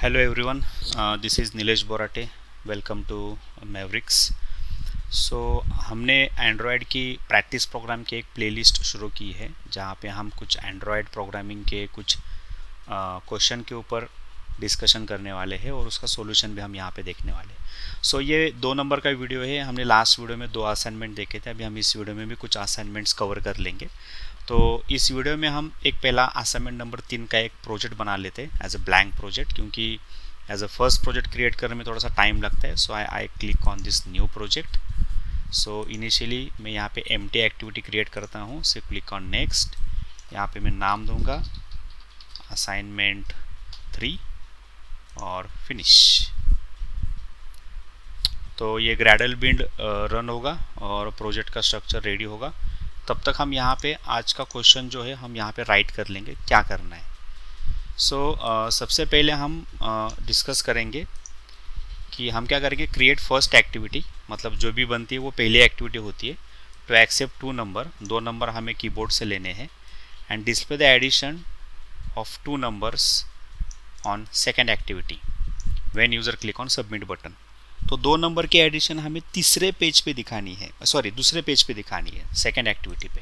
Hello everyone, this is Nilesh Borate. Welcome to Mavericks. So हमने Android की practice programme की एक प्लेलिस्ट शुरू की है जहाँ पे हम कुछ एंड्रॉयड प्रोग्रामिंग के कुछ क्वेश्चन के ऊपर डिस्कशन करने वाले हैं और उसका सॉल्यूशन भी हम यहाँ पे देखने वाले हैं. सो ये 2 नंबर का वीडियो है. हमने लास्ट वीडियो में 2 असाइनमेंट देखे थे. अभी हम इस वीडियो में भी कुछ असाइनमेंट्स कवर कर लेंगे. तो इस वीडियो में हम एक पहला असाइनमेंट नंबर 3 का एक प्रोजेक्ट बना लेते हैं एज अ ब्लैंक प्रोजेक्ट, क्योंकि as a first project create करने में थोड़ा सा टाइम लगता है. So I click on this new project. So initially मैं यहाँ पे एम्प्टी एक्टिविटी क्रिएट करता हूँ. So click on next. यहाँ पे मैं नाम दूंगा असाइनमेंट 3 और फिनिश. तो ये ग्रेडल बिल्ड रन होगा और प्रोजेक्ट का स्ट्रक्चर रेडी होगा. तब तक हम यहाँ पे आज का क्वेश्चन जो है हम यहाँ पे राइट कर लेंगे क्या करना है. सो सबसे पहले हम डिस्कस करेंगे कि हम क्या करेंगे. क्रिएट फर्स्ट एक्टिविटी, मतलब जो भी बनती है वो पहली एक्टिविटी होती है. टू एक्सेप्ट 2 नंबर, 2 नंबर हमें कीबोर्ड से लेने हैं. And display the addition of 2 numbers on second activity when user click on submit button. तो 2 नंबर की एडिशन हमें दूसरे पेज पे दिखानी है सेकेंड एक्टिविटी पे.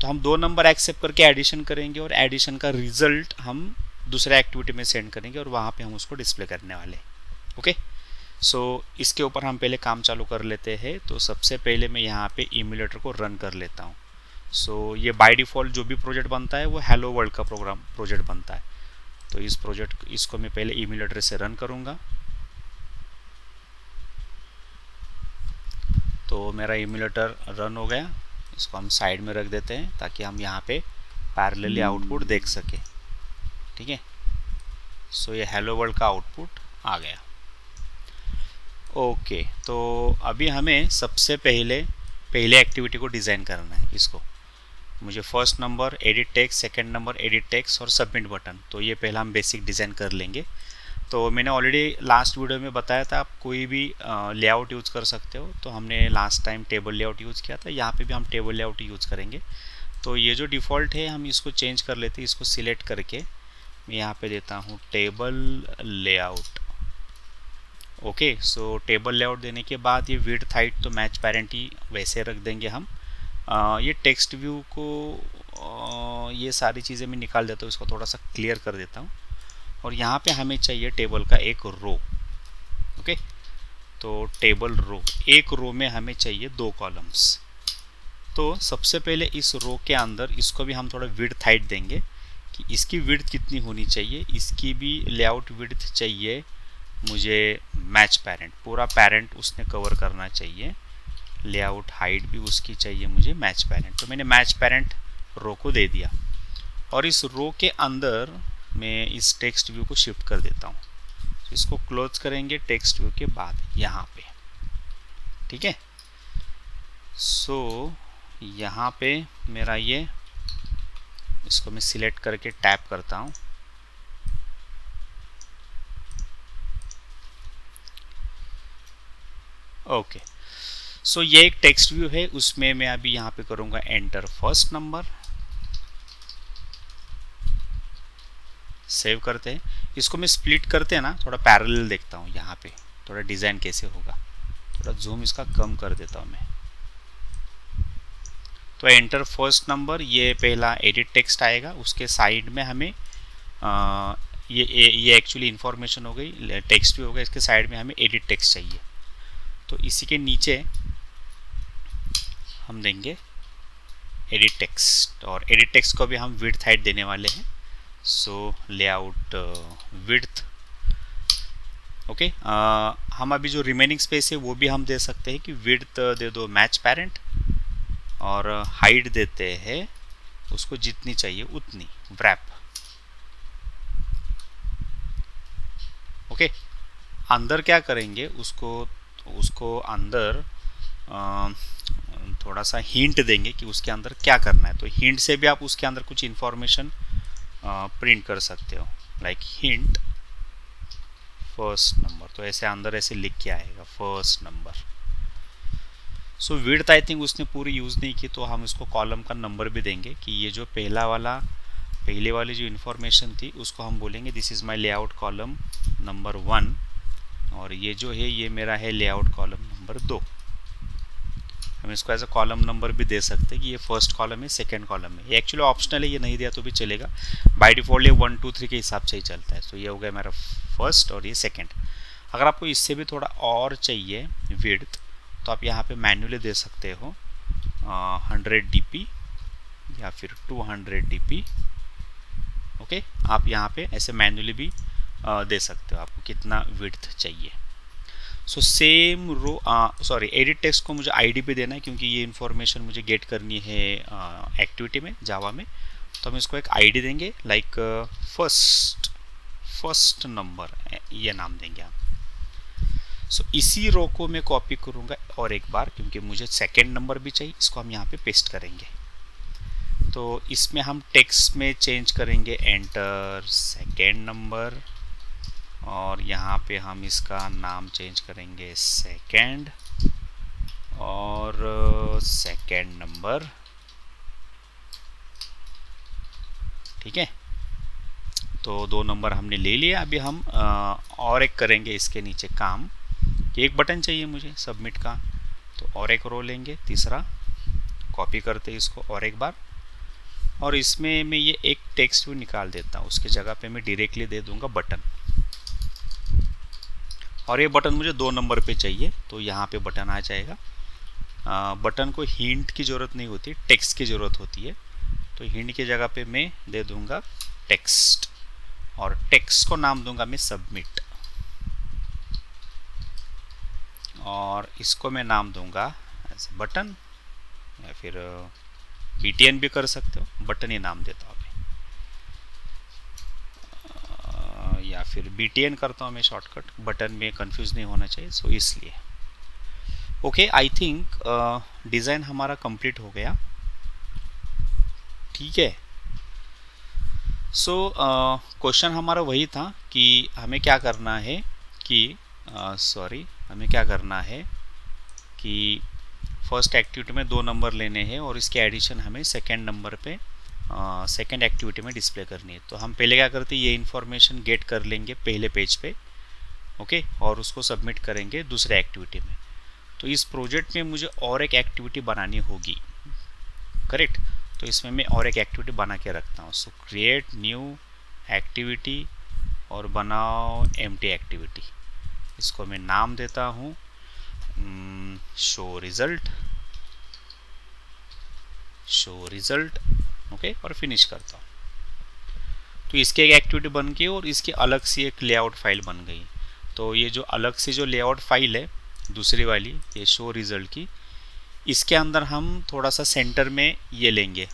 तो हम 2 नंबर एक्सेप्ट करके एडिशन करेंगे और एडिशन का रिजल्ट हम दूसरे एक्टिविटी में सेंड करेंगे और वहाँ पे हम उसको डिस्प्ले करने वाले हैं. ओके. सो इसके ऊपर हम पहले काम चालू कर लेते हैं. तो सबसे पहले मैं यहाँ पे इम्यूलेटर को रन कर लेता हूँ. सो ये बाय डिफ़ॉल्ट जो भी प्रोजेक्ट बनता है वो हेलो वर्ल्ड का प्रोजेक्ट बनता है. तो इसको मैं पहले इम्यूलेटर से रन करूँगा. तो मेरा इम्यूलेटर रन हो गया. इसको हम साइड में रख देते हैं ताकि हम यहाँ पे पैरेलली आउटपुट देख सके. ठीक है. सो ये हेलो वर्ल्ड का आउटपुट आ गया. ओके. तो अभी हमें सबसे पहले एक्टिविटी को डिज़ाइन करना है. इसको मुझे first number edit text, second number edit text और सबमिट बटन. तो ये पहला हम बेसिक डिज़ाइन कर लेंगे. तो मैंने ऑलरेडी लास्ट वीडियो में बताया था आप कोई भी लेआउट यूज़ कर सकते हो. तो हमने last time table layout use किया था. यहाँ पे भी हम टेबल लेआउट यूज़ करेंगे. तो ये जो डिफ़ॉल्ट है हम इसको चेंज कर लेते हैं. इसको सिलेक्ट करके मैं यहाँ पे देता हूँ टेबल लेआउट. ओके. सो टेबल लेआउट देने के बाद ये विड्थ हाइट तो मैच पैरेंट ही वैसे रख देंगे हम. ये टेक्स्ट व्यू को ये सारी चीज़ें मैं निकाल देता हूँ. इसको थोड़ा सा क्लियर कर देता हूँ. और यहाँ पे हमें चाहिए टेबल का एक रो. ओके. तो टेबल रो, एक रो में हमें चाहिए 2 कॉलम्स. तो सबसे पहले इस रो के अंदर इसको भी हम थोड़ा विड्थ हाइट देंगे कि इसकी विड्थ कितनी होनी चाहिए. इसकी भी लेआउट विड्थ चाहिए मुझे मैच पैरेंट, पूरा पैरेंट उसने कवर करना चाहिए. लेआउट हाइट भी उसकी चाहिए मुझे मैच पैरेंट. तो मैंने मैच पैरेंट रो को दे दिया. और इस रो के अंदर मैं इस टेक्स्ट व्यू को शिफ्ट कर देता हूँ. इसको क्लोज करेंगे टेक्स्ट व्यू के बाद यहाँ पे. ठीक है. सो यहाँ पे मेरा ये, इसको मैं सिलेक्ट करके टैप करता हूँ. ओके. सो ये एक टेक्स्ट व्यू है. उसमें मैं अभी यहाँ पे करूँगा एंटर फर्स्ट नंबर. सेव करते हैं. इसको मैं स्प्लिट करते हैं ना, थोड़ा पैरेलल देखता हूँ यहाँ पे थोड़ा डिज़ाइन कैसे होगा. थोड़ा जूम इसका कम कर देता हूँ मैं. तो एंटर फर्स्ट नंबर, ये पहला एडिट टेक्स्ट आएगा. उसके साइड में हमें ये एक्चुअली इन्फॉर्मेशन हो गई, टेक्स्ट भी हो गया. इसके साइड में हमें एडिट टेक्स्ट चाहिए. तो इसी के नीचे हम देंगे एडिट टेक्स्ट. और एडिट टेक्स्ट को भी हम विड्थ हाइट देने वाले हैं. सो लेआउट विड्थ. ओके. हम अभी जो रिमेनिंग स्पेस है वो भी हम दे सकते हैं कि विड्थ दे दो मैच पैरेंट और हाइट देते हैं उसको जितनी चाहिए उतनी व्रैप. ओके. अंदर क्या करेंगे, उसको अंदर थोड़ा सा हिंट देंगे कि उसके अंदर क्या करना है. तो हिंट से भी आप उसके अंदर कुछ इन्फॉर्मेशन प्रिंट कर सकते हो. Like hint first number. तो ऐसे अंदर ऐसे लिख के आएगा first number. So width I think उसने पूरी यूज़ नहीं की. तो हम इसको कॉलम का नंबर भी देंगे कि ये जो पहला वाला पहले वाली जो इन्फॉर्मेशन थी उसको हम बोलेंगे this is my layout column number 1, और ये जो है ये मेरा है लेआउट कॉलम नंबर 2। हम इसको एज अ कॉलम नंबर भी दे सकते हैं कि ये फर्स्ट कॉलम है, सेकंड कॉलम है। ये एक्चुअली ऑप्शनल है, ये नहीं दिया तो भी चलेगा। बाय डिफॉल्ट ये 1 2 3 के हिसाब से ही चलता है। तो ये हो गया मेरा फर्स्ट और ये सेकंड। अगर आपको इससे भी थोड़ा और चाहिए विड्थ तो आप यहाँ पे मैन्युअली दे सकते हो 100 dp या फिर 200 dp। ओके, आप यहाँ पे ऐसे मैन्युअली भी दे सकते हो आपको कितना विड्थ चाहिए। So same row sorry edit text को मुझे आईडी पे देना है क्योंकि ये इन्फॉर्मेशन मुझे गेट करनी है एक्टिविटी में, जावा में। तो हम इसको एक आईडी देंगे लाइक फर्स्ट नंबर, ये नाम देंगे आप। सो इसी रो को मैं कॉपी करूँगा और एक बार क्योंकि मुझे सेकेंड नंबर भी चाहिए। इसको हम यहाँ पे पेस्ट करेंगे। तो इसमें हम टेक्स्ट में चेंज करेंगे एंटर सेकेंड नंबर, और यहाँ पे हम इसका नाम चेंज करेंगे सेकेंड और सेकेंड नंबर। ठीक है, तो 2 नंबर हमने ले लिया। अभी हम और एक करेंगे इसके नीचे काम कि एक बटन चाहिए मुझे सबमिट का, तो और एक रो लेंगे, तीसरा कॉपी करते इसको और एक बार, और इसमें मैं ये एक टेक्स्ट भी निकाल देता हूँ। उसके जगह पे मैं डायरेक्टली दे दूंगा बटन, और ये बटन मुझे 2 नंबर पे चाहिए तो यहाँ पे बटन आ जाएगा। बटन को हिंट की ज़रूरत नहीं होती, टेक्स्ट की ज़रूरत होती है। तो हिंट की जगह पे मैं दे दूंगा टेक्स्ट, और टेक्स्ट को नाम दूंगा मैं सबमिट, और इसको मैं नाम दूंगा ऐसे बटन, या फिर BTN भी कर सकते हो, बटन ही नाम देता हूँ या फिर BTN करता हूँ मैं शॉर्टकट, बटन में कंफ्यूज नहीं होना चाहिए, सो इसलिए। ओके, आई थिंक डिज़ाइन हमारा कंप्लीट हो गया। ठीक है, सो क्वेश्चन हमारा वही था कि हमें क्या करना है कि हमें क्या करना है कि फर्स्ट एक्टिविटी में 2 नंबर लेने हैं और इसके एडिशन हमें सेकेंड नंबर पे सेकेंड एक्टिविटी में डिस्प्ले करनी है। तो हम पहले क्या करते हैं, ये इन्फॉर्मेशन गेट कर लेंगे पहले पेज पे, ओके, और उसको सबमिट करेंगे दूसरे एक्टिविटी में। तो इस प्रोजेक्ट में मुझे और एक एक्टिविटी बनानी होगी, करेक्ट। तो इसमें मैं और एक एक्टिविटी बना के रखता हूँ। सो क्रिएट न्यू एक्टिविटी और बनाओ एम्प्टी एक्टिविटी। इसको मैं नाम देता हूँ शो रिजल्ट, ओके, और फिनिश करता हूँ। तो इसकी एक एक्टिविटी बन गई और इसकी अलग से एक लेआउट फाइल बन गई। तो ये जो अलग से जो लेआउट फाइल है दूसरी वाली, ये शो रिजल्ट की, इसके अंदर हम थोड़ा सा सेंटर में ये लेंगे,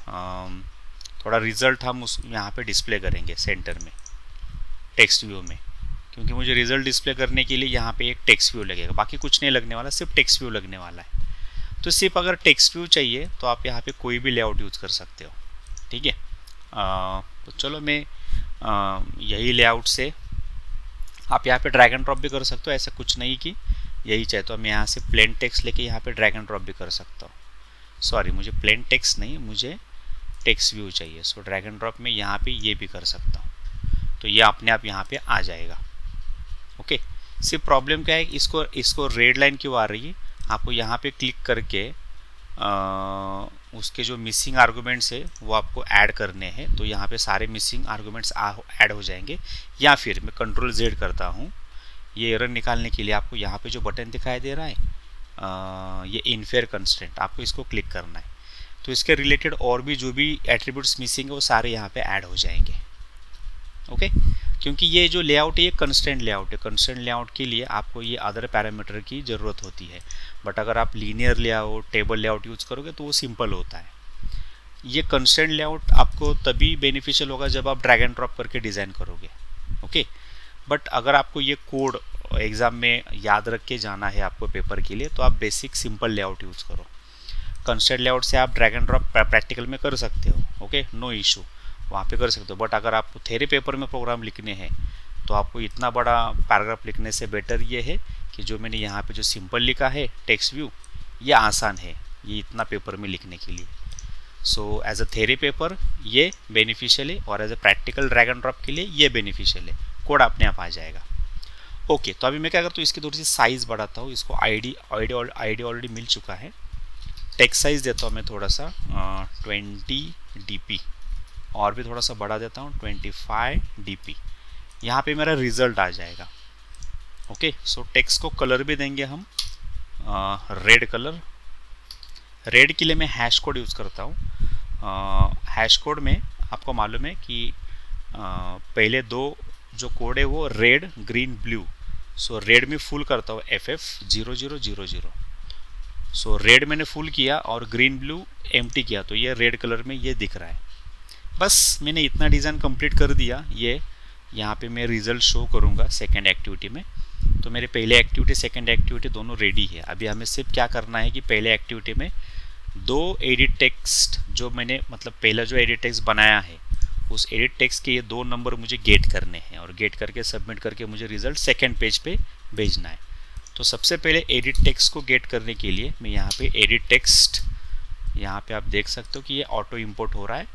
थोड़ा रिजल्ट हम उस यहाँ पे डिस्प्ले करेंगे सेंटर में टेक्स्ट व्यू में, क्योंकि मुझे रिजल्ट डिस्प्ले करने के लिए यहाँ पे एक टेक्स्ट व्यू लगेगा, बाकी कुछ नहीं लगने वाला, सिर्फ टेक्स्ट व्यू लगने वाला है। तो सिर्फ अगर टेक्स्ट व्यू चाहिए तो आप यहाँ पे कोई भी लेआउट यूज़ कर सकते हो। ठीक है, तो चलो मैं यही लेआउट से, आप यहाँ पे ड्रैग एंड ड्रॉप भी कर सकते हो, ऐसा कुछ नहीं कि यही चाहिए तो मैं यहाँ से प्लेन टेक्स्ट लेके यहाँ पे ड्रैग एंड ड्रॉप भी कर सकता हूँ। सॉरी, मुझे प्लेन टेक्स्ट नहीं, मुझे टेक्स्ट व्यू चाहिए। सो ड्रैग एंड ड्रॉप में यहाँ पे ये भी कर सकता हूँ, तो ये अपने आप यहाँ पे आ जाएगा। ओके, सिर्फ प्रॉब्लम क्या है, इसको रेड लाइन क्यों आ रही है, आपको यहाँ पे क्लिक करके उसके जो मिसिंग आर्गूमेंट्स है वो आपको ऐड करने हैं। तो यहाँ पे सारे मिसिंग आर्गूमेंट्स ऐड हो जाएंगे, या फिर मैं Ctrl+Z करता हूँ ये एरर निकालने के लिए। आपको यहाँ पे जो बटन दिखाई दे रहा है ये इनफेयर कंस्ट्रेंट, आपको इसको क्लिक करना है। तो इसके रिलेटेड और भी जो भी एट्रीब्यूट्स मिसिंग है वो सारे यहाँ पे ऐड हो जाएंगे। ओके, क्योंकि ये जो लेआउट है ये कंस्ट्रेंट लेआउट है। कंस्ट्रेंट लेआउट के लिए आपको ये अदर पैरामीटर की ज़रूरत होती है, बट अगर आप linear layout, table layout use करोगे तो वो सिंपल होता है। ये कंस्ट्रेंट लेआउट आपको तभी बेनिफिशियल होगा जब आप ड्रैग एंड ड्रॉप करके डिज़ाइन करोगे। ओके, बट अगर आपको ये कोड एग्ज़ाम में याद रख के जाना है आपको पेपर के लिए, तो आप बेसिक सिंपल लेआउट यूज़ करो। कंस्ट्रेंट लेआउट से आप ड्रैग एंड ड्रॉप प्रैक्टिकल में कर सकते हो, ओके, नो इशू, वहाँ पे कर सकते हो। बट अगर आपको थ्योरी पेपर में प्रोग्राम लिखने हैं तो आपको इतना बड़ा पैराग्राफ लिखने से बेटर ये है कि जो मैंने यहाँ पे जो सिंपल लिखा है टेक्स्ट व्यू, ये आसान है, ये इतना पेपर में लिखने के लिए। So as a theory paper ये बेनिफिशियल है और as a practical drag and drop के लिए ये बेनिफिशियल है, कोड अपने आप आ जाएगा। ओके, तो अभी मैं क्या करता हूँ, इसकी थोड़ी सी साइज़ बढ़ाता हूँ, इसको आईडी ऑलरेडी मिल चुका है। टेक्स्ट साइज़ देता हूँ मैं थोड़ा सा 20 dp, और भी थोड़ा सा बढ़ा देता हूँ 25 dp। यहाँ पे मेरा रिजल्ट आ जाएगा। ओके, सो टेक्स्ट को कलर भी देंगे हम रेड कलर। रेड के लिए मैं हैश कोड यूज़ करता हूँ। हैश कोड में आपको मालूम है कि पहले दो जो कोड है वो रेड ग्रीन ब्लू। सो रेड में फुल करता हूँ FF0000। सो रेड मैंने फुल किया और ग्रीन ब्लू एम्प्टी किया, तो ये रेड कलर में ये दिख रहा है। बस मैंने इतना डिज़ाइन कंप्लीट कर दिया। ये यहाँ पे मैं रिजल्ट शो करूँगा सेकेंड एक्टिविटी में। तो मेरे पहले एक्टिविटी सेकेंड एक्टिविटी दोनों रेडी है। अभी हमें सिर्फ क्या करना है कि पहले एक्टिविटी में दो एडिट टेक्स्ट जो मैंने मतलब पहला जो एडिट टेक्स्ट बनाया है उस एडिट टेक्स्ट के ये दो नंबर मुझे गेट करने हैं और गेट करके सबमिट करके मुझे रिजल्ट सेकेंड पेज पे भेजना है। तो सबसे पहले एडिट टेक्स्ट को गेट करने के लिए मैं यहाँ पे एडिट टेक्स्ट, यहाँ पे आप देख सकते हो कि ये ऑटो इंपोर्ट हो रहा है।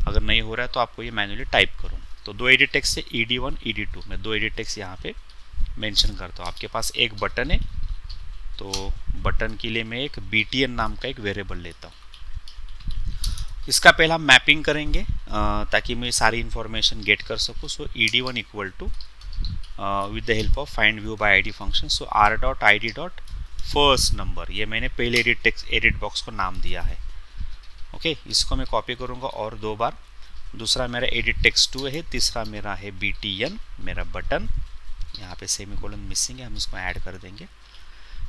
अगर नहीं हो रहा है तो आपको ये मैन्युअली टाइप करूँ। तो दो एडिट टेक्स्ट है ED1 ED2, मैं दो एडिट टेक्स्ट यहाँ पे मेंशन करता हूँ। आपके पास एक बटन है तो बटन के लिए मैं एक BTN नाम का एक वेरिएबल लेता हूँ। इसका पहला मैपिंग करेंगे ताकि मैं सारी इन्फॉर्मेशन गेट कर सकूँ। So ED1 equal to with the help of find view by ID function. So r.id.first number, ये मैंने पहले एडिट बॉक्स को नाम दिया है। ओके, इसको मैं कॉपी करूँगा और दो बार। दूसरा मेरा एडिट टेक्स्ट 2 है, तीसरा मेरा है BTN मेरा बटन। यहाँ पे सेमीकोलन मिसिंग है, हम इसको ऐड कर देंगे।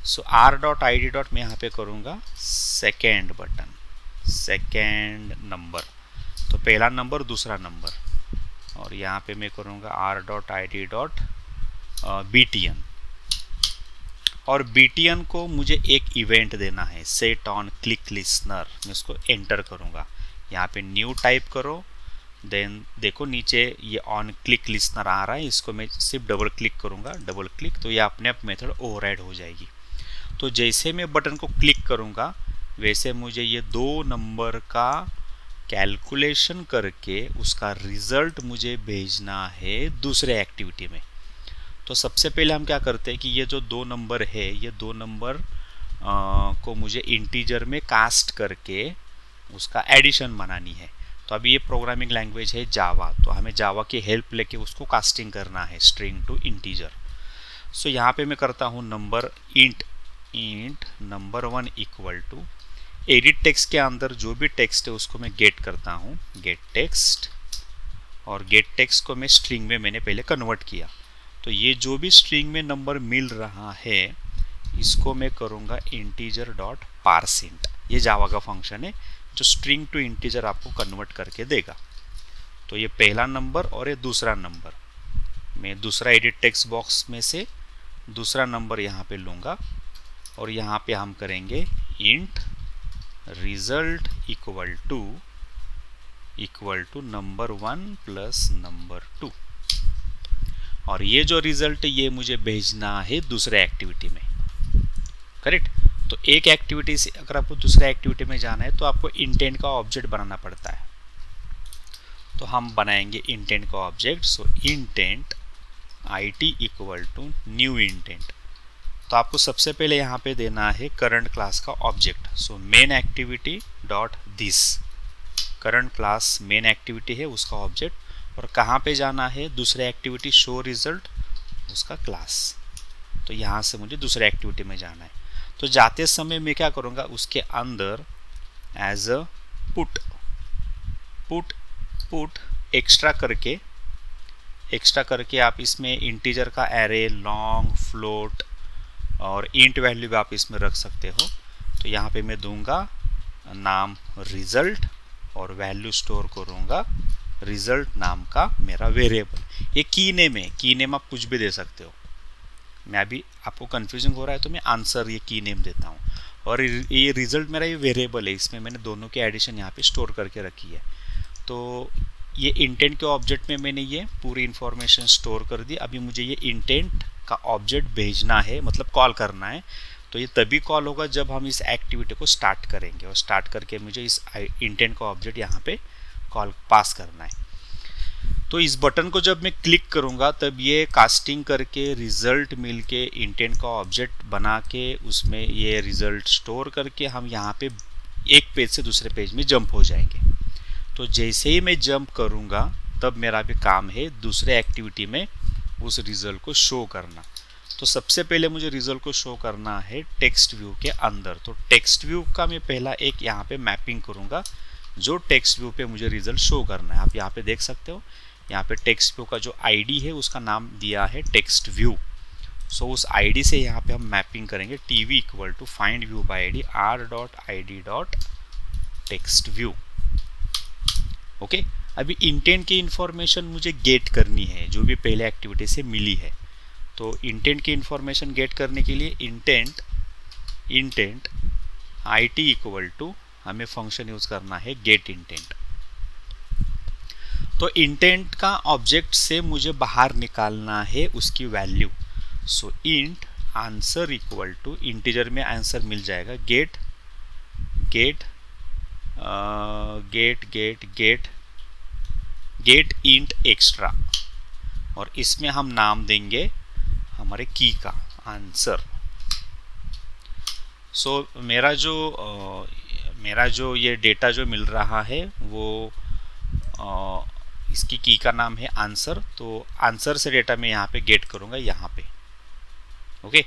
सो r.id. मैं यहाँ पे करूँगा सेकेंड बटन, सेकेंड नंबर, तो पहला नंबर दूसरा नंबर, और यहाँ पे मैं करूँगा r.id.btn। और BTN को मुझे एक इवेंट देना है, सेट ऑन क्लिक लिसनर। मैं इसको एंटर करूँगा, यहाँ पे न्यू टाइप करो, देन देखो नीचे ये ऑन क्लिक लिसनर आ रहा है, इसको मैं सिर्फ डबल क्लिक करूँगा, डबल क्लिक, तो ये अपने आप मेथड ओवरराइड हो जाएगी। तो जैसे मैं बटन को क्लिक करूँगा वैसे मुझे ये दो नंबर का कैलकुलेशन करके उसका रिजल्ट मुझे भेजना है दूसरे एक्टिविटी में। तो सबसे पहले हम क्या करते हैं कि ये जो दो नंबर है ये दो नंबर को मुझे इंटीजर में कास्ट करके उसका एडिशन बनानी है। तो अभी ये प्रोग्रामिंग लैंग्वेज है जावा, तो हमें जावा की हेल्प लेके उसको कास्टिंग करना है स्ट्रिंग टू इंटीजर। सो यहाँ पे मैं करता हूँ number int number 1 equal to edit text के अंदर जो भी टेक्स्ट है उसको मैं गेट करता हूँ, गेट टेक्स्ट, और गेट टेक्स्ट को मैं स्ट्रिंग में मैंने पहले कन्वर्ट किया। तो ये जो भी स्ट्रिंग में नंबर मिल रहा है इसको मैं करूँगा इंटीजर डॉट पार्सिंट। ये जावा का फंक्शन है जो स्ट्रिंग टू इंटीजर आपको कन्वर्ट करके देगा। तो ये पहला नंबर और ये दूसरा नंबर, मैं दूसरा एडिट टेक्स्ट बॉक्स में से दूसरा नंबर यहाँ पे लूँगा और यहाँ पे हम करेंगे int result equal to number 1 plus number 2। और ये जो रिजल्ट ये मुझे भेजना है दूसरे एक्टिविटी में, करेक्ट। तो एक एक्टिविटी से अगर आपको दूसरे एक्टिविटी में जाना है तो आपको इंटेंट का ऑब्जेक्ट बनाना पड़ता है। तो हम बनाएंगे इंटेंट का object. So intent IT equal to new intent. तो आपको सबसे पहले यहाँ पे देना है करंट क्लास का object. So main activity dot this, current class main activity है उसका ऑब्जेक्ट, और कहाँ पे जाना है दूसरे एक्टिविटी शो रिजल्ट उसका क्लास। तो यहाँ से मुझे दूसरे एक्टिविटी में जाना है। तो जाते समय मैं क्या करूँगा उसके अंदर एज अ पुट एक्स्ट्रा करके आप इसमें इंटीजर का एरे, लॉन्ग, फ्लोट और इंट वैल्यू भी आप इसमें रख सकते हो। तो यहाँ पे मैं दूंगा नाम रिजल्ट और वैल्यू स्टोर करूँगा रिजल्ट नाम का मेरा वेरिएबल। ये की नेम है, की नेम आप कुछ भी दे सकते हो। मैं अभी आपको कंफ्यूजिंग हो रहा है तो मैं आंसर ये की नेम देता हूँ। और ये रिजल्ट मेरा ये वेरिएबल है, इसमें मैंने दोनों की एडिशन यहाँ पे स्टोर करके रखी है। तो ये इंटेंट के ऑब्जेक्ट में मैंने ये पूरी इंफॉर्मेशन स्टोर कर दी। अभी मुझे ये इंटेंट का ऑब्जेक्ट भेजना है, मतलब कॉल करना है। तो ये तभी कॉल होगा जब हम इस एक्टिविटी को स्टार्ट करेंगे, और स्टार्ट करके मुझे इस इंटेंट का ऑब्जेक्ट यहाँ पे कॉल पास करना है। तो इस बटन को जब मैं क्लिक करूँगा तब ये कास्टिंग करके रिजल्ट मिलके इंटेंट का ऑब्जेक्ट बना के उसमें ये रिजल्ट स्टोर करके हम यहाँ पे एक पेज से दूसरे पेज में जंप हो जाएंगे। तो जैसे ही मैं जंप करूँगा तब मेरा भी काम है दूसरे एक्टिविटी में उस रिजल्ट को शो करना। तो सबसे पहले मुझे रिजल्ट को शो करना है टेक्स्ट व्यू के अंदर। तो टेक्स्ट व्यू का मैं पहला एक यहाँ पे मैपिंग करूँगा जो टेक्स्ट व्यू पे मुझे रिजल्ट शो करना है। आप यहाँ पे देख सकते हो, यहाँ पे टेक्स्ट व्यू का जो आईडी है उसका नाम दिया है टेक्स्ट व्यू। सो उस आईडी से यहाँ पे हम मैपिंग करेंगे TV equal to find view by ID r.id.टेक्स्ट व्यू। ओके, अभी इंटेंट की इंफॉर्मेशन मुझे गेट करनी है जो भी पहले एक्टिविटी से मिली है। तो इंटेंट की इंफॉर्मेशन गेट करने के लिए इंटेंट IT इक्वल टू हमें फंक्शन यूज करना है गेट इंटेंट। तो इंटेंट का ऑब्जेक्ट से मुझे बाहर निकालना है उसकी value. So int answer equal to integer में आंसर मिल जाएगा गेट इंट एक्स्ट्रा, और इसमें हम नाम देंगे हमारे की का आंसर। सो मेरा जो ये डेटा जो मिल रहा है वो इसकी की का नाम है आंसर। तो आंसर से डेटा मैं यहाँ पे गेट करूँगा यहाँ पे। ओके,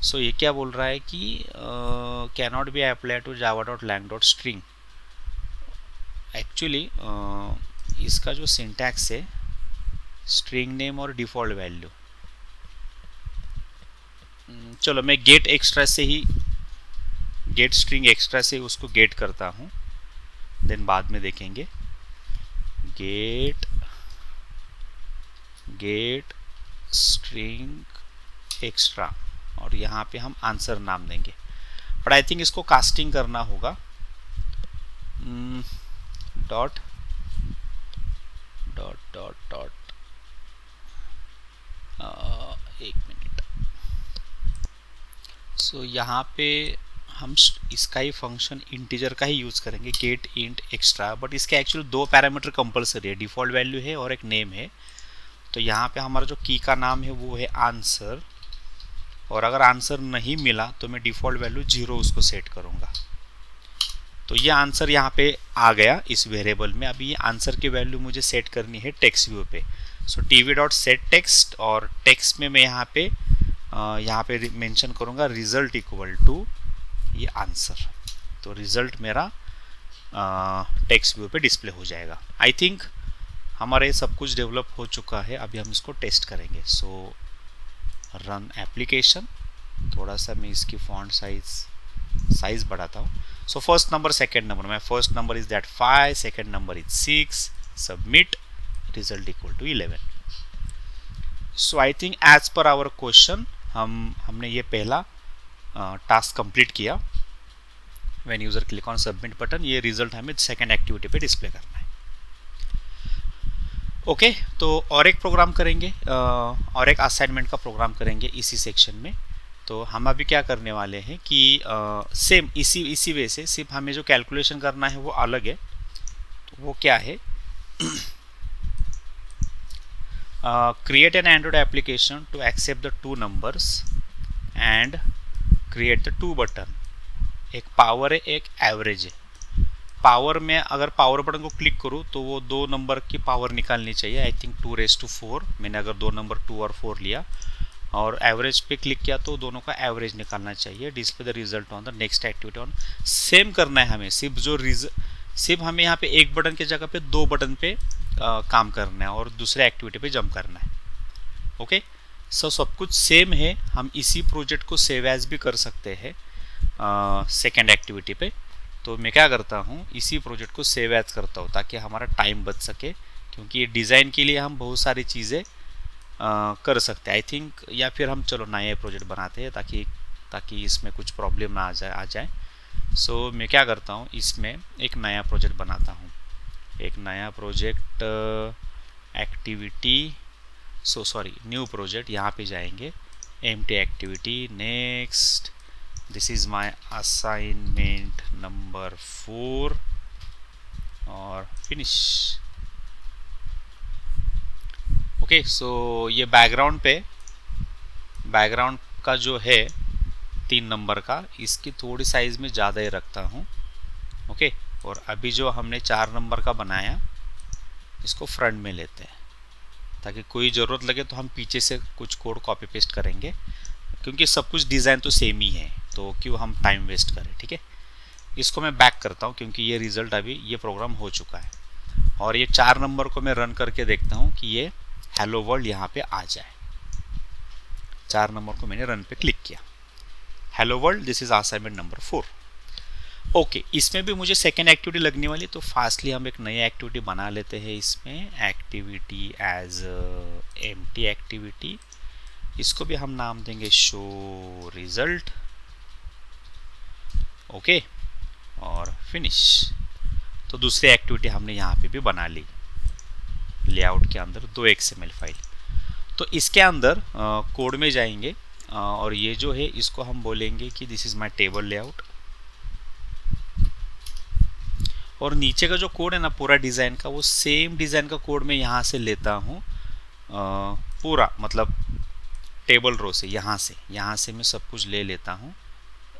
सो ये क्या बोल रहा है कि cannot be apply to java.lang.string। Actually इसका जो सिंटैक्स है स्ट्रिंग नेम और डिफ़ॉल्ट वैल्यू, चलो मैं गेट स्ट्रिंग एक्स्ट्रा से उसको गेट करता हूँ, देन बाद में देखेंगे। गेट स्ट्रिंग एक्स्ट्रा, और यहाँ पे हम आंसर नाम देंगे। बट आई थिंक इसको कास्टिंग करना होगा। डॉट एक मिनट। सो यहाँ पे हम इसका ही फंक्शन इंटीजर का ही यूज़ करेंगे गेट इंट एक्स्ट्रा। बट इसके एक्चुअली दो पैरामीटर कंपलसरी है, डिफ़ॉल्ट वैल्यू है और एक नेम है। तो यहाँ पे हमारा जो की का नाम है वो है आंसर, और अगर आंसर नहीं मिला तो मैं डिफ़ॉल्ट वैल्यू 0 उसको सेट करूँगा। तो ये आंसर यहाँ पे आ गया इस वेरिएबल में। अभी ये आंसर की वैल्यू मुझे सेट करनी है टेक्स्ट व्यू पे। सो tv.setText, और टेक्स्ट में मैं यहाँ पे मेंशन करूँगा रिजल्ट इक्वल टू ये आंसर। तो रिजल्ट मेरा टेक्स्ट व्यू पे डिस्प्ले हो जाएगा। आई थिंक हमारे सब कुछ डेवलप हो चुका है, अभी हम इसको टेस्ट करेंगे। सो रन एप्लीकेशन, थोड़ा सा मैं इसकी फॉन्ट साइज बढ़ाता हूँ। So first number second number, my first number is that 5, second number is 6, submit, result equal to 11। So I think as per our question हमने ये पहला टास्क कंप्लीट किया। When user click on submit button, ये result हमें second activity पे display करना है। Okay, तो और एक प्रोग्राम करेंगे, और एक असाइनमेंट का प्रोग्राम करेंगे इसी सेक्शन में। तो हम अभी क्या करने वाले हैं कि सेम इसी वे से, सिर्फ हमें जो कैलकुलेशन करना है वो अलग है। तो वो क्या है, create an Android application to accept the 2 numbers and create the 2 button. एक पावर है, एक एवरेज है। पावर में अगर पावर बटन को क्लिक करूँ तो वो 2 नंबर की पावर निकालनी चाहिए, आई थिंक 2⁴। मैंने अगर 2 नंबर 2 और 4 लिया, और एवरेज पे क्लिक किया तो दोनों का एवरेज निकालना चाहिए। Display the result on the next activity on. Same करना है हमें, सिर्फ हमें यहाँ पे एक बटन की जगह पे 2 बटन पे काम करना है और दूसरे एक्टिविटी पे जंप करना है। ओके, सो सब कुछ सेम है। हम इसी प्रोजेक्ट को सेव एज भी कर सकते हैं सेकेंड एक्टिविटी पे। तो मैं क्या करता हूँ, इसी प्रोजेक्ट को सेव एज करता हूँ ताकि हमारा टाइम बच सके, क्योंकि ये डिज़ाइन के लिए हम बहुत सारी चीज़ें कर सकते हैं आई थिंक। या फिर हम चलो नया प्रोजेक्ट बनाते हैं ताकि इसमें कुछ प्रॉब्लम ना आ जाए। सो मैं क्या करता हूँ, इसमें एक नया प्रोजेक्ट बनाता हूँ, एक नया प्रोजेक्ट एक्टिविटी, न्यू प्रोजेक्ट। यहाँ पे जाएंगे empty activity, next, this is my assignment number 4 और फिनिश। ओके, सो ये बैकग्राउंड का जो है 3 नंबर का, इसकी थोड़ी साइज में ज़्यादा ही रखता हूँ। ओके, और अभी जो हमने 4 नंबर का बनाया इसको फ्रंट में लेते हैं, ताकि कोई ज़रूरत लगे तो हम पीछे से कुछ कोड कॉपी पेस्ट करेंगे, क्योंकि सब कुछ डिज़ाइन तो सेम ही है, तो क्यों हम टाइम वेस्ट करें। ठीक है, इसको मैं बैक करता हूँ क्योंकि ये रिज़ल्ट अभी ये प्रोग्राम हो चुका है, और ये 4 नंबर को मैं रन करके देखता हूँ कि ये हेलो वर्ल्ड यहाँ पे आ जाए। 4 नंबर को मैंने रन पे क्लिक किया, hello world this is assignment number 4। Okay, इसमें भी मुझे सेकेंड एक्टिविटी लगने वाली, तो फास्टली हम एक नई एक्टिविटी बना लेते हैं। इसमें एक्टिविटी एज एम्प्टी एक्टिविटी, इसको भी हम नाम देंगे शो रिजल्ट। ओके, और फिनिश। तो दूसरी एक्टिविटी हमने यहाँ पे भी बना ली लेआउट के अंदर 2 XML फाइल। तो इसके अंदर कोड में जाएंगे और ये जो है इसको हम बोलेंगे कि this is my table layout, और नीचे का जो कोड है ना पूरा डिज़ाइन का, वो सेम डिज़ाइन का कोड मैं यहाँ से लेता हूँ पूरा, मतलब टेबल रो से, यहाँ से मैं सब कुछ ले लेता हूँ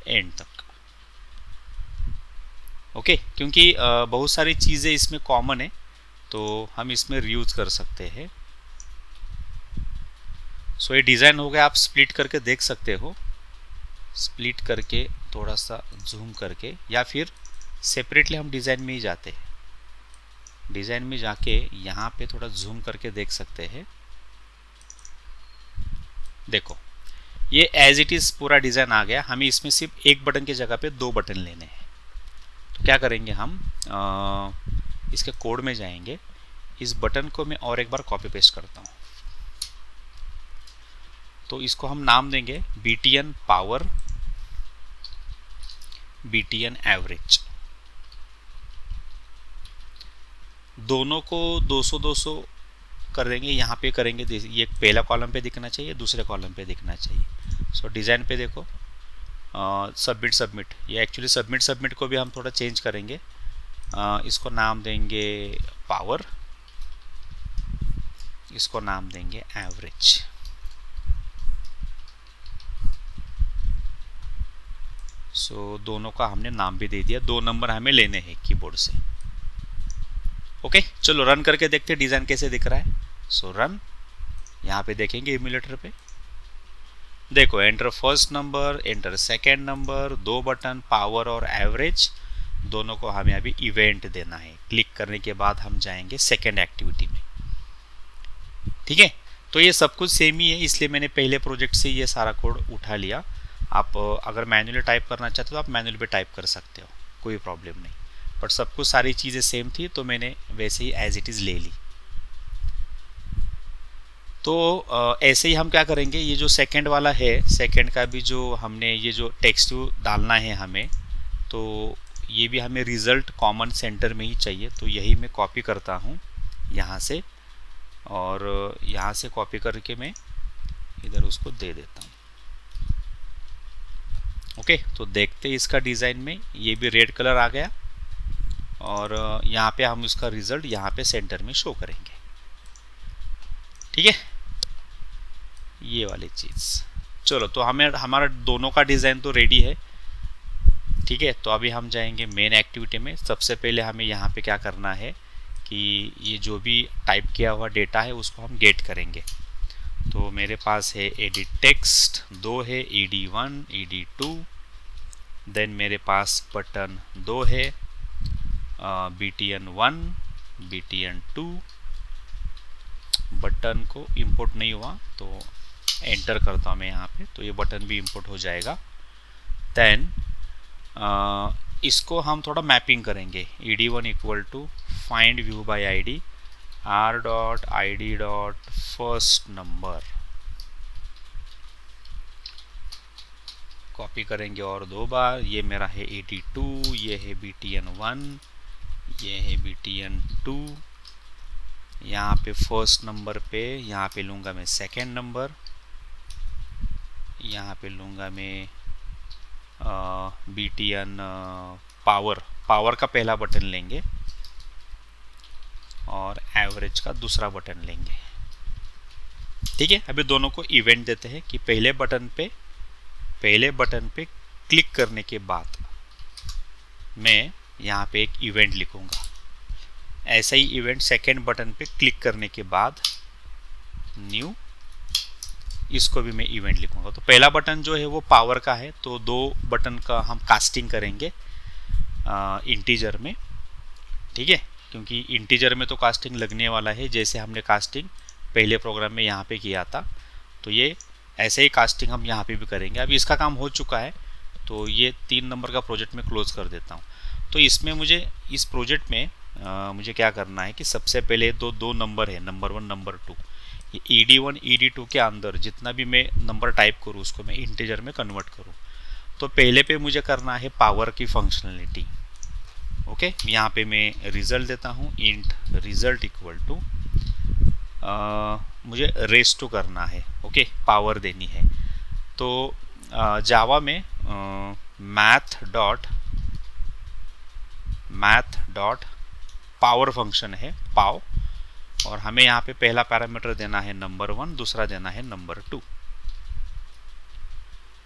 एंड तक। ओके, क्योंकि बहुत सारी चीज़ें इसमें कॉमन है, तो हम इसमें रीयूज कर सकते हैं। सो ये डिज़ाइन हो गया, आप स्प्लिट करके देख सकते हो, स्प्लिट करके थोड़ा सा जूम करके, या फिर सेपरेटली हम डिज़ाइन में ही जाते हैं। डिज़ाइन में जाके यहाँ पे थोड़ा जूम करके देख सकते हैं। देखो ये एज इट इज़ पूरा डिज़ाइन आ गया। हमें इसमें सिर्फ एक बटन की जगह पे 2 बटन लेने हैं। तो क्या करेंगे हम, इसके कोड में जाएंगे, इस बटन को मैं और एक बार कॉपी पेस्ट करता हूँ। तो इसको हम नाम देंगे BTN पावर, BTN एवरेज। दोनों को 200-200 कर देंगे। यहाँ पे करेंगे, ये पहला कॉलम पे दिखना चाहिए, दूसरे कॉलम पे दिखना चाहिए। सो डिज़ाइन पे देखो, सबमिट, ये एक्चुअली सबमिट को भी हम थोड़ा चेंज करेंगे। इसको नाम देंगे पावर, इसको नाम देंगे एवरेज। सो दोनों का हमने नाम भी दे दिया। 2 नंबर हमें लेने हैं कीबोर्ड से। ओके, चलो रन करके देखते हैं डिज़ाइन कैसे दिख रहा है। सो रन, यहाँ पे देखेंगे इम्यूलेटर पे, देखो enter first number, enter second number, 2 button power और एवरेज, दोनों को हमें अभी इवेंट देना है। क्लिक करने के बाद हम जाएंगे सेकेंड एक्टिविटी में। ठीक है, तो ये सब कुछ सेम ही है, इसलिए मैंने पहले प्रोजेक्ट से ये सारा कोड उठा लिया। आप अगर मैनुअली टाइप करना चाहते हो तो आप मैनुअल पे टाइप कर सकते हो, कोई प्रॉब्लम नहीं, बट सब कुछ सारी चीज़ें सेम थी तो मैंने वैसे ही एज इट इज़ ले ली। तो ऐसे ही हम क्या करेंगे, ये जो सेकंड वाला है, सेकंड का भी जो हमने ये जो टेक्स्ट डालना है हमें, तो ये भी हमें रिज़ल्ट कॉमन सेंटर में ही चाहिए। तो यही मैं कॉपी करता हूँ यहाँ से, और यहाँ से कॉपी करके मैं इधर उसको दे देता हूँ। ओके, तो देखते इसका डिज़ाइन में, ये भी रेड कलर आ गया, और यहाँ पे हम उसका रिज़ल्ट यहाँ पे सेंटर में शो करेंगे। ठीक है, ये वाली चीज़। चलो, तो हमारा दोनों का डिज़ाइन तो रेडी है। ठीक है, तो अभी हम जाएंगे मेन एक्टिविटी में। सबसे पहले हमें यहाँ पे क्या करना है कि ये जो भी टाइप किया हुआ डेटा है उसको हम गेट करेंगे। तो मेरे पास है एडिट टेक्स्ट 2 है, ED1 ED2, देन मेरे पास बटन 2 है, BTN1 BTN2। बटन को इंपोर्ट नहीं हुआ तो एंटर करता हूँ मैं यहाँ पे, तो ये बटन भी इंपोर्ट हो जाएगा। देन इसको हम थोड़ा मैपिंग करेंगे। ED1 equal to find view by ID r.id.first number, copy करेंगे और 2 बार। ये मेरा है 82, ये है BTN1, ये है BTN2। यहाँ पे फर्स्ट नंबर पे, यहाँ पे लूँगा मैं सेकेंड नंबर, यहाँ पे लूँगा मैं BTN पावर का पहला बटन लेंगे और एवरेज का दूसरा बटन लेंगे। ठीक है, अभी दोनों को इवेंट देते हैं कि पहले बटन पे क्लिक करने के बाद मैं यहाँ पे एक इवेंट लिखूँगा। ऐसा ही इवेंट सेकेंड बटन पे क्लिक करने के बाद न्यू, इसको भी मैं इवेंट लिखूँगा। तो पहला बटन जो है वो पावर का है, तो दो बटन का हम कास्टिंग करेंगे इंटीजर में। ठीक है, क्योंकि इंटीजर में तो कास्टिंग लगने वाला है, जैसे हमने कास्टिंग पहले प्रोग्राम में यहाँ पे किया था, तो ये ऐसे ही कास्टिंग हम यहाँ पे भी करेंगे। अभी इसका काम हो चुका है, तो ये 3 नंबर का प्रोजेक्ट में क्लोज कर देता हूँ। तो इसमें मुझे इस प्रोजेक्ट में मुझे क्या करना है कि सबसे पहले दो नंबर है, नंबर 1 नंबर 2, ये ED1 ED2 के अंदर जितना भी मैं नंबर टाइप करूँ उसको मैं इंटीजर में कन्वर्ट करूँ। तो पहले पे मुझे करना है पावर की फंक्शनलिटी। ओके, यहाँ पे मैं रिजल्ट देता हूँ, इंट रिजल्ट इक्वल टू, मुझे रेस टू करना है। ओके, पावर देनी है। तो जावा में मैथ डॉट पावर फंक्शन है पाव, और हमें यहाँ पे पहला पैरामीटर देना है नंबर 1, दूसरा देना है नंबर 2।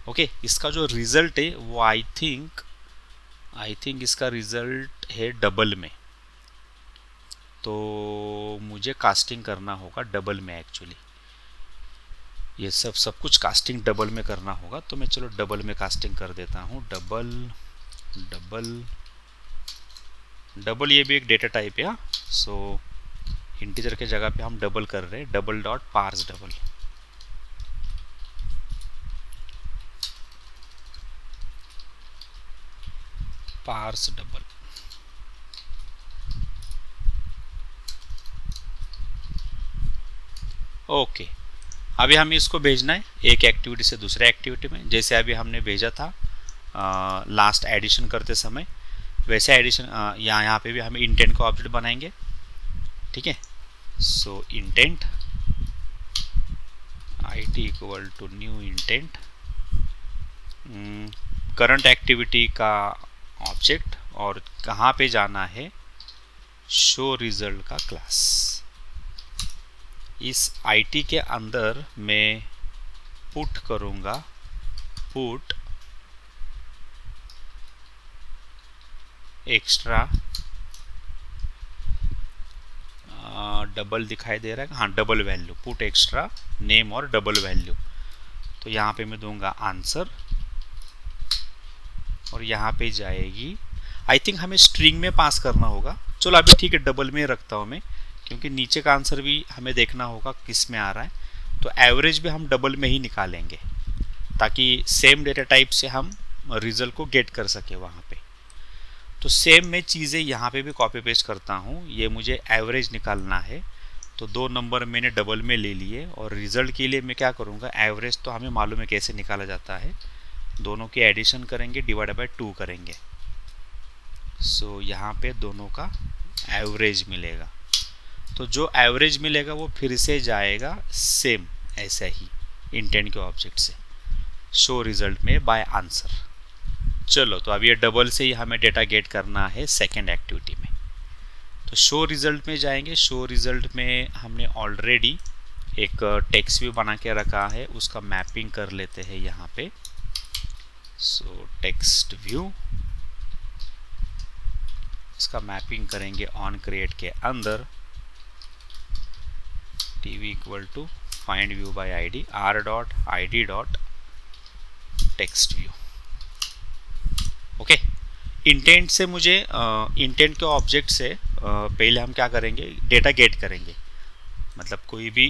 ओके, इसका जो रिजल्ट है वो आई थिंक इसका रिजल्ट है डबल में, तो मुझे कास्टिंग करना होगा डबल में। एक्चुअली ये सब कुछ कास्टिंग डबल में करना होगा, तो मैं चलो डबल में कास्टिंग कर देता हूँ। डबल ये भी एक डेटा टाइप है। सो इंटीजर के जगह पे हम डबल कर रहे हैं, double dot parse double. Parse double. Okay, अभी हमें इसको भेजना है एक एक्टिविटी से दूसरे एक्टिविटी में। जैसे अभी हमने भेजा था लास्ट एडिशन करते समय, वैसे एडिशन यहाँ पे भी हमें इंटेंट का ऑब्जेक्ट बनाएंगे। ठीक है, so intent IT equal to new intent, current activity का ऑब्जेक्ट, और कहाँ पे जाना है, शो रिजल्ट का क्लास। इस IT के अंदर मैं पुट करूँगा, पुट एक्स्ट्रा, डबल दिखाई दे रहा है, हाँ double value, put extra name और डबल वैल्यू। तो यहाँ पे मैं दूंगा आंसर, और यहाँ पे जाएगी, आई थिंक हमें स्ट्रिंग में पास करना होगा। चलो अभी ठीक है, डबल में रखता हूँ मैं, क्योंकि नीचे का आंसर भी हमें देखना होगा किस में आ रहा है। तो एवरेज भी हम डबल में ही निकालेंगे, ताकि सेम डेटा टाइप से हम रिजल्ट को गेट कर सके वहाँ पे। तो सेम मैं चीज़ें यहाँ पे भी कॉपी पेस्ट करता हूँ। ये मुझे एवरेज निकालना है, तो 2 नंबर मैंने डबल में ले लिए, और रिजल्ट के लिए मैं क्या करूँगा, एवरेज तो हमें मालूम है कैसे निकाला जाता है, दोनों की एडिशन करेंगे, डिवाइड बाय 2 करेंगे। सो यहाँ पे दोनों का एवरेज मिलेगा। तो जो एवरेज मिलेगा वो फिर से जाएगा सेम ऐसा ही इंटेंट के ऑब्जेक्ट से, शो रिजल्ट में बाय आंसर। चलो, तो अब ये डबल से ही हमें डेटा गेट करना है सेकेंड एक्टिविटी में। तो शो रिजल्ट में जाएंगे। शो रिजल्ट में हमने ऑलरेडी एक टेक्स्ट व्यू बना के रखा है, उसका मैपिंग कर लेते हैं यहाँ पे। सो टेक्स्ट व्यू, इसका मैपिंग करेंगे ऑन क्रिएट के अंदर, TV equal to find view by ID, r.id. Text view. Okay, intent से मुझे इंटेंट के ऑब्जेक्ट से पहले हम क्या करेंगे, डेटा गेट करेंगे। मतलब कोई भी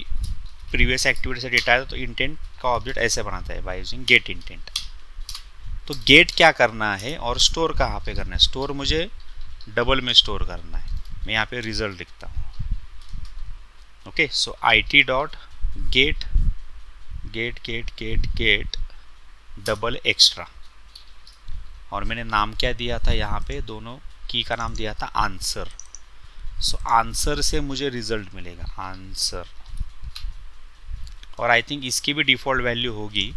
प्रीवियस एक्टिविटी से डेटा है तो इंटेंट का ऑब्जेक्ट ऐसे बनाता है, बाय यूजिंग गेट इंटेंट। तो गेट क्या करना है और स्टोर कहाँ पे करना है, स्टोर मुझे डबल में स्टोर करना है। मैं यहाँ पे रिजल्ट लिखता हूँ। Okay, so IT dot get get get get get double extra, और मैंने नाम क्या दिया था यहाँ पे, दोनों की का नाम दिया था आंसर। सो आंसर से मुझे रिजल्ट मिलेगा, आंसर। और आई थिंक इसकी भी डिफ़ॉल्ट वैल्यू होगी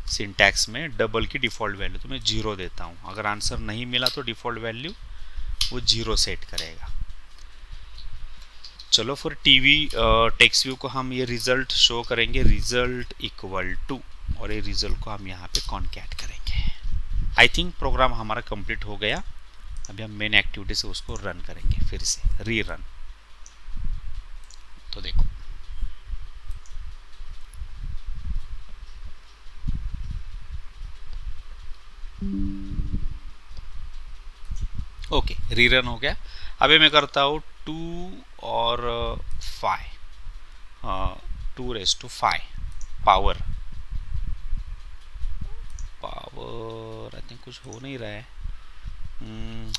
सिंटैक्स में डबल की डिफ़ॉल्ट वैल्यू तो मैं 0 देता हूँ। अगर आंसर नहीं मिला तो डिफ़ॉल्ट वैल्यू वो 0 सेट करेगा। चलो फिर टीवी टेक्स्ट व्यू को हम ये रिज़ल्ट शो करेंगे, रिज़ल्ट इक्वल टू, और ये रिज़ल्ट को हम यहाँ पे कॉन्कैट करेंगे। आई थिंक प्रोग्राम हमारा कंप्लीट हो गया। अभी हम मेन एक्टिविटी से उसको रन करेंगे, फिर से रीरन। तो देखो ओके, रीरन हो गया। अभी मैं करता हूँ 2 और 5, 2⁵ पावर आई थिंक कुछ हो नहीं रहा है।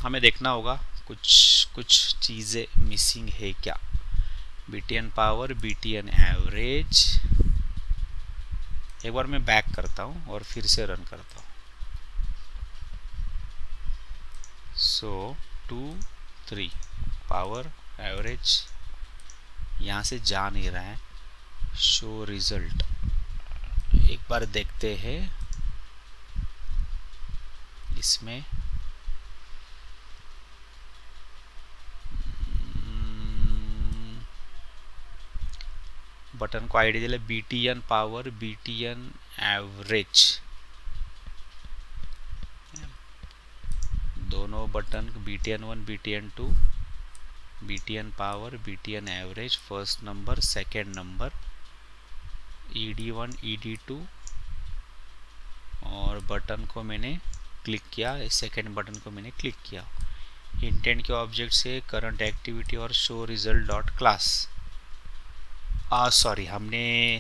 हमें देखना होगा कुछ चीज़ें मिसिंग है क्या। BTN power, BTN average. एक बार मैं बैक करता हूँ और फिर से रन करता हूँ। सो 2 3 पावर एवरेज यहाँ से जा नहीं रहा है। शो रिजल्ट एक बार देखते हैं इसमें। बटन को आईडी दिले BTN पावर, BTN एवरेज, दोनों button BTN1 BTN2, BTN power, BTN average, first number, second number, ED1 ED2, और बटन को मैंने क्लिक किया, सेकेंड बटन को मैंने क्लिक किया। इंटेंट के ऑब्जेक्ट से करंट एक्टिविटी और show result dot class. Sorry, हमने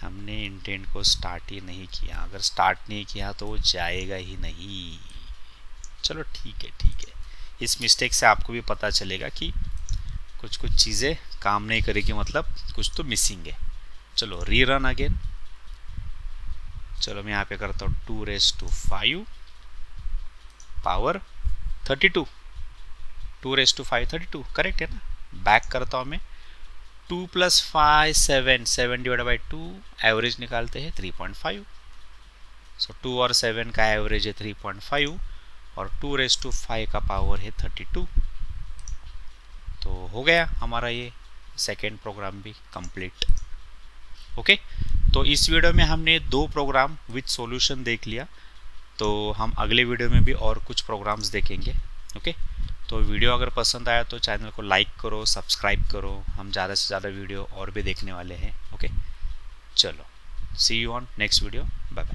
हमने इंटेंट को स्टार्ट ही नहीं किया। अगर स्टार्ट नहीं किया तो वो जाएगा ही नहीं। चलो ठीक है। इस मिस्टेक से आपको भी पता चलेगा कि कुछ चीज़ें काम नहीं करेगी, मतलब कुछ तो मिसिंग है। चलो रीरन अगेन। चलो मैं यहाँ पे करता हूँ 2⁵ पावर 32, 2⁵ 32 करेक्ट है ना। बैक करता हूँ मैं, 2 + 5 7, 7 / 2 एवरेज निकालते हैं 3.5। सो 2 और 7 का एवरेज है 3.5 और 2⁵ का पावर है 32। तो हो गया हमारा ये सेकेंड प्रोग्राम भी कंप्लीट। ओके, तो इस वीडियो में हमने 2 प्रोग्राम विथ सॉल्यूशन देख लिया। तो हम अगले वीडियो में भी और कुछ प्रोग्राम्स देखेंगे। ओके, तो वीडियो अगर पसंद आया तो चैनल को लाइक करो, सब्सक्राइब करो। हम ज़्यादा से ज़्यादा वीडियो और भी देखने वाले हैं। ओके, चलो see you on next video. Bye bye.